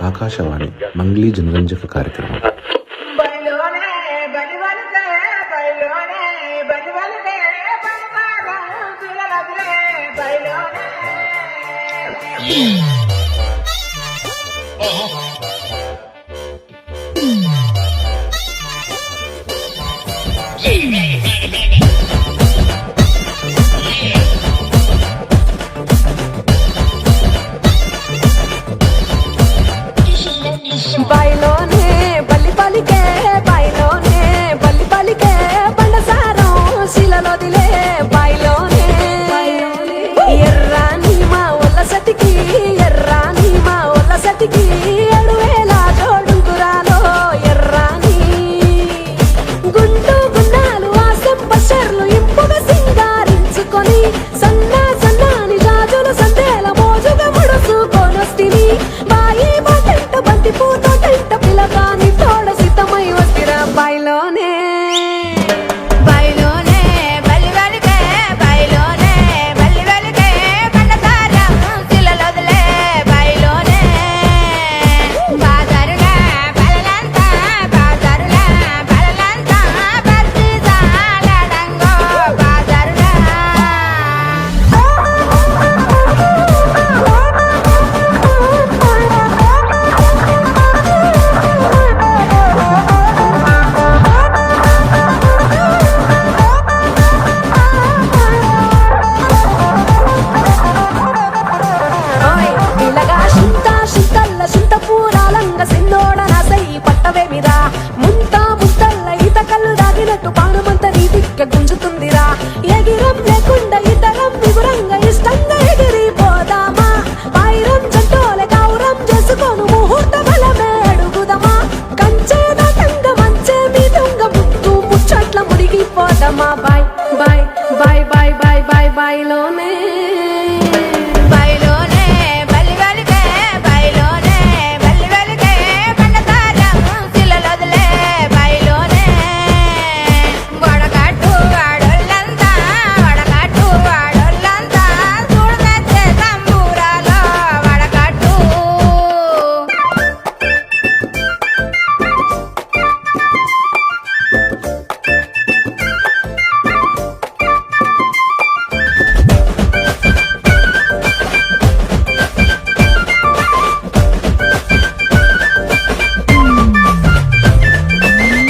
ఆకాశవాణి మంగ్లీ జనరంజక కార్యక్రమం. బయలోనే బల్లి పలికే బయలోనే బల్లి పలికే బండసారం శిలలోదిలే బయలోనే ఎర్రాని మా ఒళ్ళ సతికి ఎర్రాని మా ఒళ్ళ సతికి 7,000 జోడుగురాలో ఎర్రాని గుండు గున్నాలు ఆ సెంపషర్లు ఇంపుగా సింగారించుకొని సన్నా సన్నాని జాజులు సందేల మోజుగా ముడుచుకొనొస్తిని బాయి బాటంట బంతి పూతోటంట పిలగాని తోడ సిద్ధమై వస్తిరా బయలోనే బయలోనే బల్లి బలికే బయలోనే బల్లి బలికే బండసారం శిలలోదిలే బయలోనే బాజారులా బలలంతా బాజారులా బలలంతా బర్తి జాలడంగో బాజారులా ఓయ్ ఇలాగా చింత చింతల్ల చింత పూరాలంగ సిన్నోడ నాసై పట్టవేమిరా ముంతా ముద్దల్ల ఈత కళ్ళు దాగినట్టు పానమంత నీ దిక్క గుంజుతుందిరా ఎగిరం లేకుండా ఇతరం విగురంగా ఇష్టంగా ఎగిరిపోదామా పైరం జంటోలే గౌరం చేసుకోను ముహూర్త బలమే అడుగుదమా కంచే దాటంగా మంచే మీదుంగ ముత్తు ముచ్చట్ల మురిగిపోదమా బాయ్ బాయ్ బాయ్ బాయ్ బాయ్ బాయ్ బాయ్లోనే బయలోనే బల్లి బలికే బయలోనే బల్లి బలికే బండసారం శిలలోదిలే బయలోనే వడగట్టు వాడోళ్ళంతా చూడమెచ్చే సంబూరాలో వడగట్టు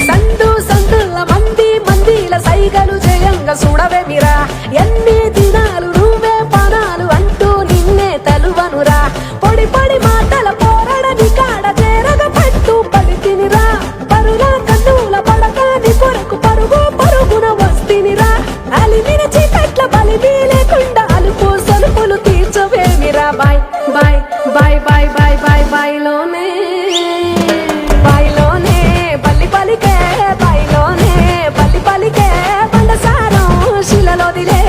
సందు సందుల మందిల సైగలు జయంగా చూడవేమిరా ఎన్ని దినాలు నువ్వే పనాలు అంటూ నిన్నే తలువనురా పొడి పొడి మాటల పోరడని కాడ చేరగ పట్టు పడి తినిరా పరుల కన్నుల పడకాని కొరకు పరుగు పరుగున వస్తినిరా అలిమిన చీకట్ల బలిబీ లేకుండా అలుపు సలుపులు తీర్చవేమిరా బాయ్ బాయ్ బాయ్ బాయ్ బాయ్ బాయ్ బాయ్లోనే బయలోనే బల్లి పలికే బయలోనే బల్లి పలికే బండసారం శిలలోదిలే